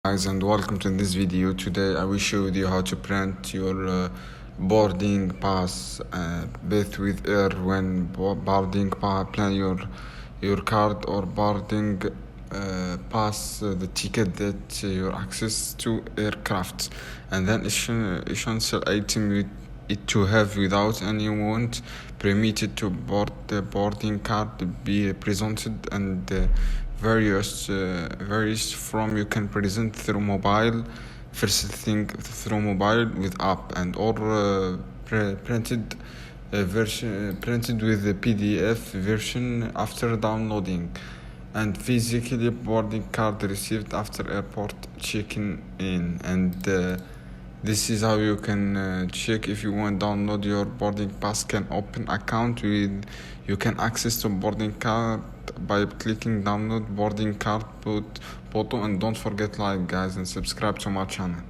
Guys, and welcome to this video. Today I will show you how to print your boarding pass both with air when boarding plan your card or boarding pass the ticket that you access to aircraft, and then essential item it to have without anyone permitted to board the boarding card be presented, and various from you can present through mobile. First thing through mobile with app, and or printed version printed with the PDF version after downloading, and physically boarding card received after airport checking in. And this is how you can check if you want download your boarding pass. Can open account with you can access to boarding card by clicking download boarding card photo, and don't forget like guys and subscribe to my channel.